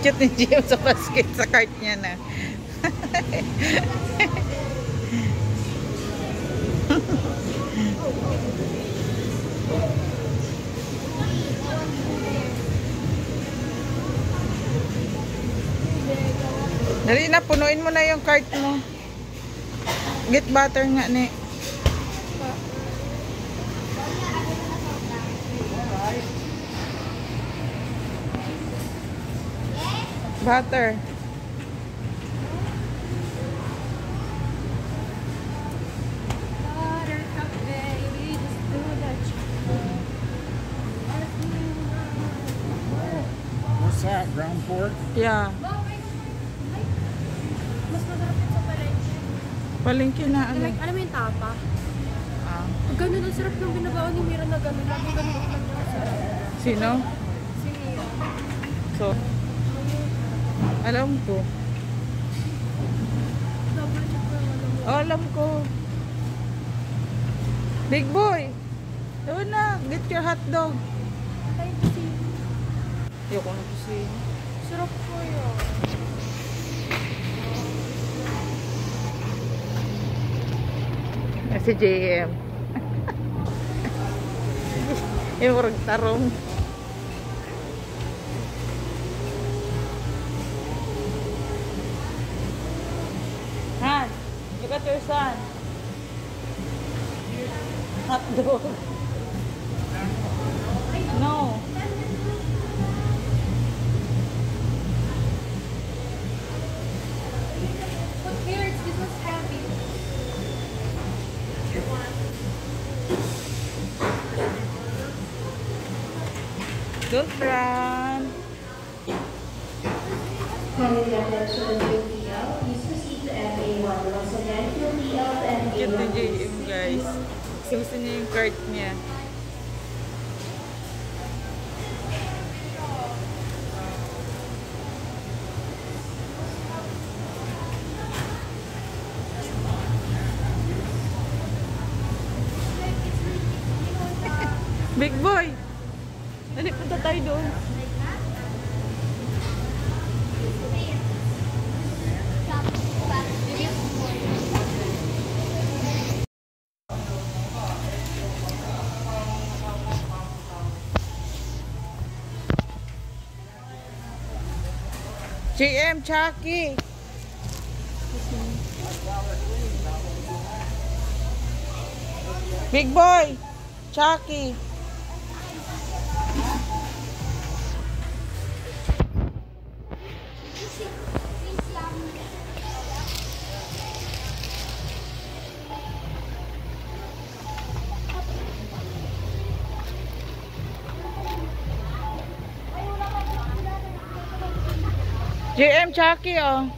Cute ni Gio sa basket sa cart niya na. Dali na, punuin mo na yung cart mo. Get butter nga ni. Butter. Buttercup baby, just do that. What's that? Ground pork? Yeah. Mas masarap yun sa palengke. Palengke na ano. Like, alam mo yung tapa? Ah. Ganun, ang sarap ng binabaon ni Mira na ganun. Lagi ganun ako lang yung sarap. Sino? Si Mira. So, alam ko. Double check ko yung alam mo. Oh, alam ko. Big boy. Doon na. Get your hot dog. Tayo kasi. Ayoko na kasi. Sarap ko yun. Si JM. Yung murag tarong. Han, look at your son. Hot dog. No. But here, this was heavy. Don't run. Calling attention to PL, please proceed to FA1. Once again, to PL and Cute ni FA1. JM, guys. Gusto niya yung cart niya. Big boy! Dali, punta tayo doon. JM, Chucky! Big boy! Chucky! JM, Chucky, oh.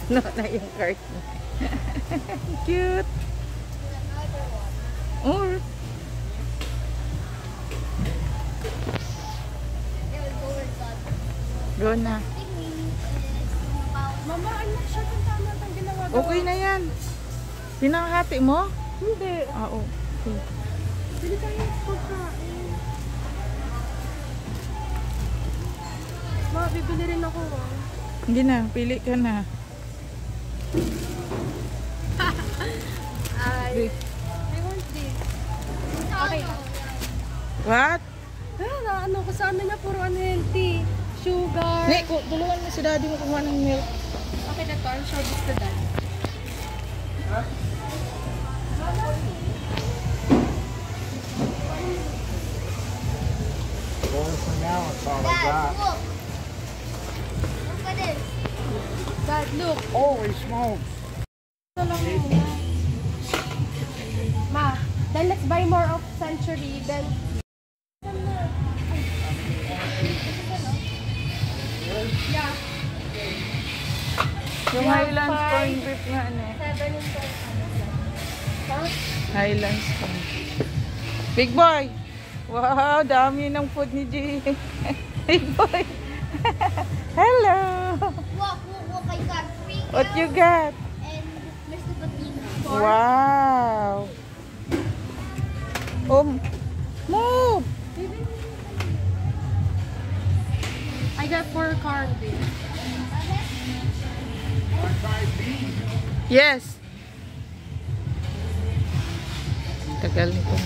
No, na yung cart mo. Cute. Or go na. Mama, anak siya kung tama itong ginawa. Okay na yan. Pinanghati mo? Hindi. Ah, okay. Bili tayo ng pagkain. Ma, bibili rin ako, ah. Hindi na, pili ka na. I want this. Okay. What? Na ano, kasama niya puro healthy. Sugar. Ne, tulungan mo si daddy mo kumuha ng milk. Okay na to, I'll show this to dad. Well, for now, it's all I got. Look at this. Dad, look. Holy smokes! Ito lang muna. Ma, then let's buy more of Century. Then, yeah. Yung Yeah, Highlands five. corn beef nga, ne. 7 yung total. Huh? Highlands corn. Big boy! Wow, dami ng food ni G. Big boy! Hello! Walk, I got 3 What you got? and Mr. Patina. Wow! Oh, move! I got 4 cards. Yes. Tagal nito.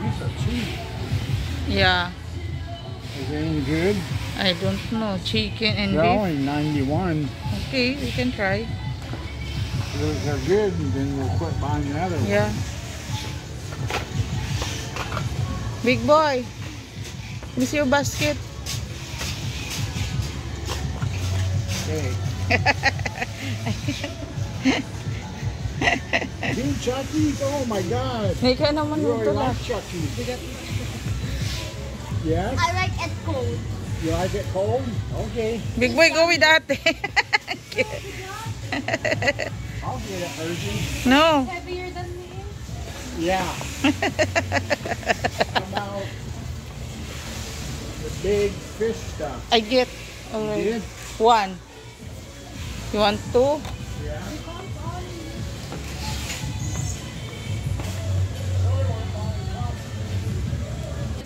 These are cheap. Yeah. Is it any good? I don't know. Chicken and They're beef. only 91. Okay, we can try. If they're good, then we'll quit buying the other one. Yeah. Big boy. Miss your basket. Okay. Dude, Chucky's? Oh my God. May ka naman You nito really lang. like Chucky's? Yes? I like it cold. You like it cold? Okay. Big boy, go with ate. I'll get it, Hershey. No. Heavier than me. Yeah. Come out. The big fish stuff. I get You already. did? 1. You want 2? Yeah.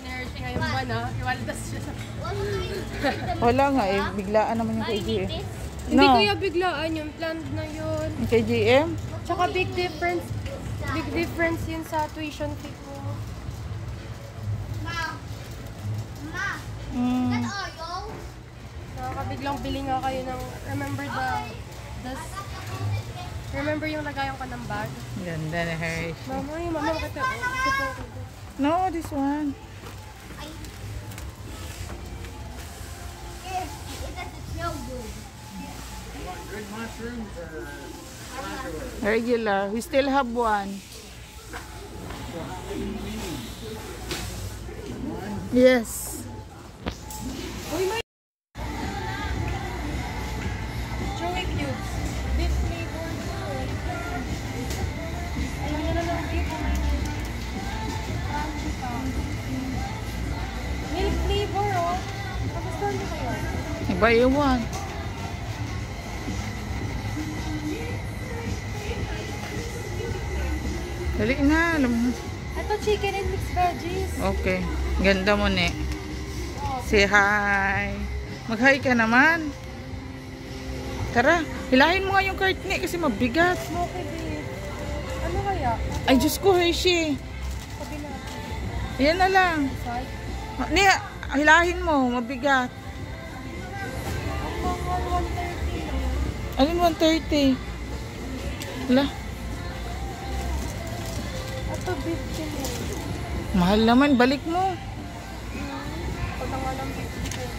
Nursing ngayon ba na? Iwaldas siya sa... Wala nga eh. Biglaan naman yung kay GM. Hindi No. kuya biglaan yung planned na yun. Yung kay GM? Tsaka big difference yun sa tuition fee ko. Ma. Ma. Mm. That oil. Nakakabiglang bili nga kayo ng, remember yung lagayan ko ng bag? Ganda na Hershey. Mama, kita. No, this one. It doesn't smell good. You want good mushrooms or regular? Regular. We still have 1. Yes. Chewy cubes. Beef flavor. Ayaw niya na ng beef. Milk flavor, oh. Kamusta niyo kayo? Iba yung 1. Dali na. Alam mo. Ito chicken and mixed veggies. Okay. Ganda mo ne. Say hi. Mag-hi ka naman. Tara. Hilahin mo nga yung cart ni kasi mabigat. Smoky beef. Ano kaya? Ay, Diyos ko, Hershey. Sabi na. Yan na lang. Side. Ni, hilahin mo. Mabigat. Ang mahal 130. Alin 130? Wala. Ito beef chicken. Mahal naman. Balik mo. Pag nga ng beef chicken.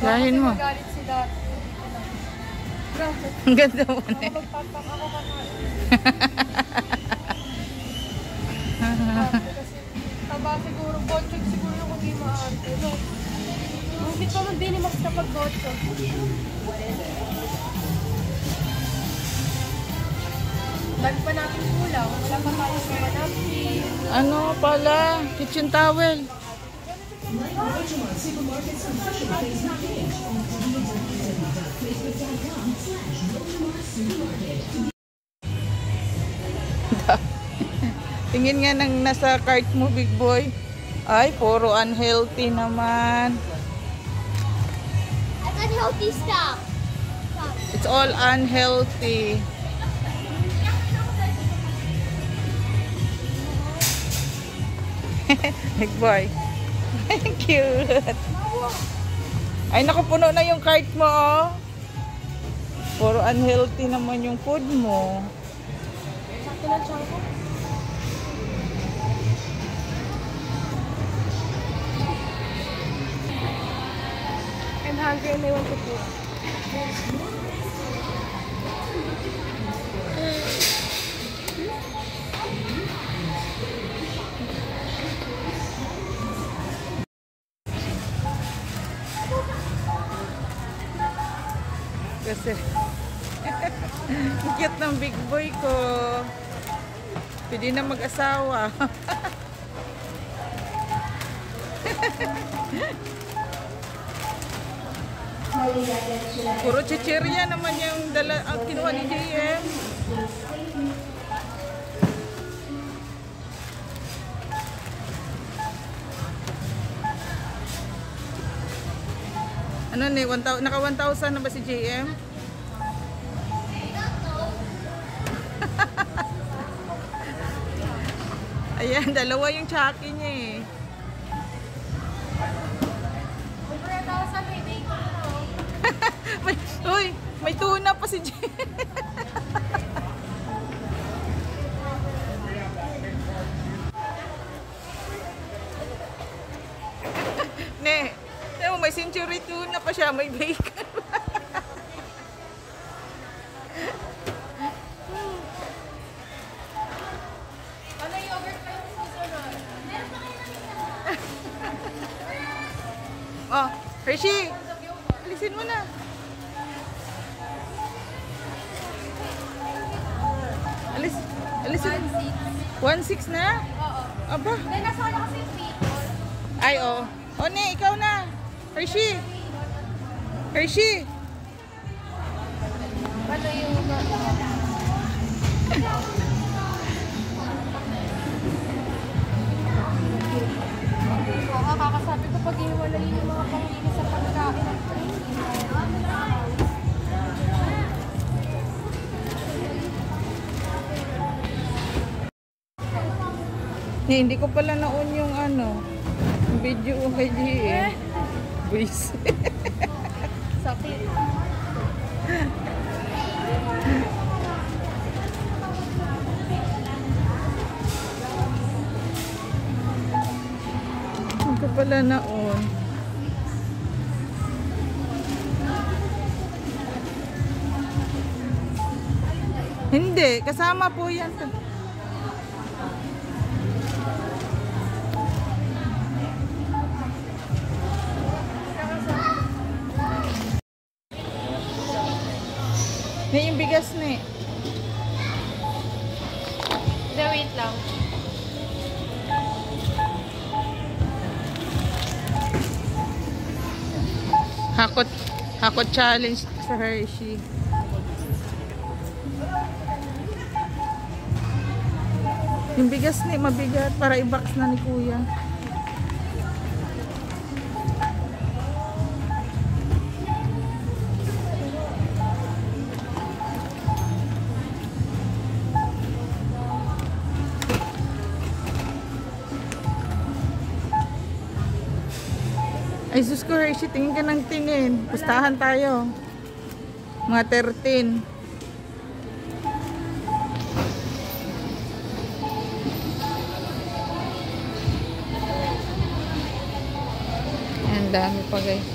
Hilahin mo. Magalit si dati. Grabe. Ang ganda mo ne. Magpapak ako Grabe kasi taba siguro. Botchog siguro yung hindi maarte. No? Hindi pa man dinimax kapag botchog. Dami pa natin kulang. Wala pa tayo sa napkin. Ano pala? Kitchen towel. Tingin nga ng nasa cart mo, big boy. Ay, puro unhealthy naman. I got healthy stuff. It's all unhealthy. Big boy. Cute. Ay, nakupuno na yung cart mo, oh. Puro unhealthy naman yung food mo. Sakto lang siya ako. I'm hungry and I want to poop. Kasi cute ng big boy ko. Pwede na mag-asawa. calling attention at Puro chichirya naman yung kinuha ni JM. Ano ni, naka 1,000 na ba si JM? Ayan, dalawa yung tsaki niya eh. Over 1,000 may bacon na. May tuna pa si JM. Ne, may century tuna pa siya, may bacon. Ano yung overflow sa susunod? Oh, Hershey, alisin mo na. Alisin. 1,600 na? Oo. Aba. Hindi, nasa kanya kasi yung bacon. Ay, oh. O, ne, ikaw na. Hershey. Hershey. Ano yung... Oo, kakasabi ko pag iwalayin yung mga panglinis sa pagkain at Hindi ko pala na-on yung yung video kay GM. Buwis. sakit. Hindi ko pala na-on. Hindi, kasama po yan. Yung bigas na eh. Hindi, wait lang. Hakot challenge sa Hershey. Yung bigas na eh, mabigat para i-box na ni Kuya. Ay, sus ko, Hershey, tingin ka ng tingin. Pustahan tayo. Mga 13. Ang dami pa, guys.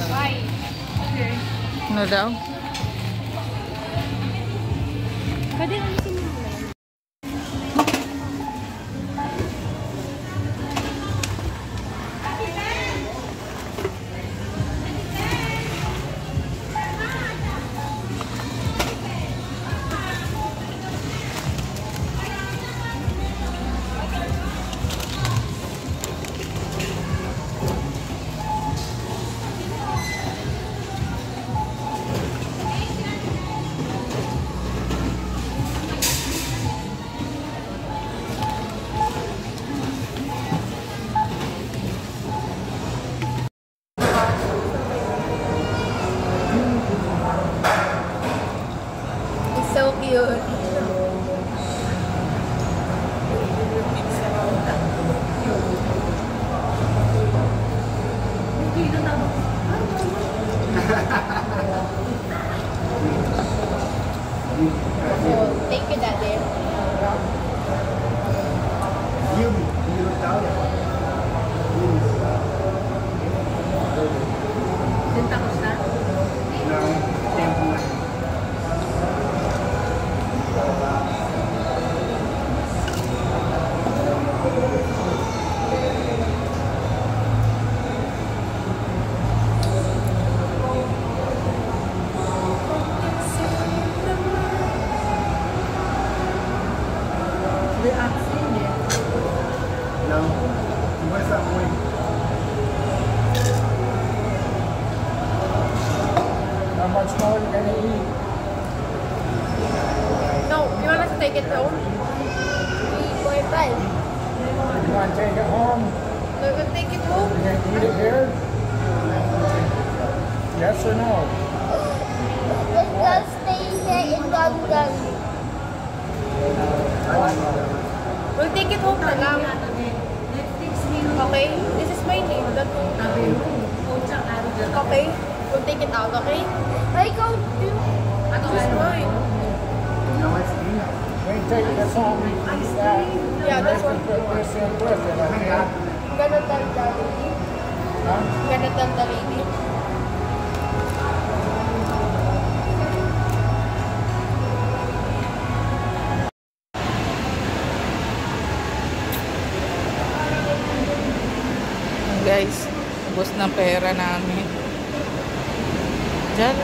Bye. Okay. Ano daw? Pwede alisin mo na yan. take it home? Boy, bye. You want to take it home? We will take it home? You going to eat it here? Yes or no? Let's stay here in London. We'll take it home na lang. Okay? This is my name. Okay? We'll take it out, okay? I go to... This is mine. We can take this home and eat that. Yeah, that's We what put this in with it, okay? gonna tell the lady. Huh? Gonna tell the lady. Guys, ubos na pera namin. Diyan.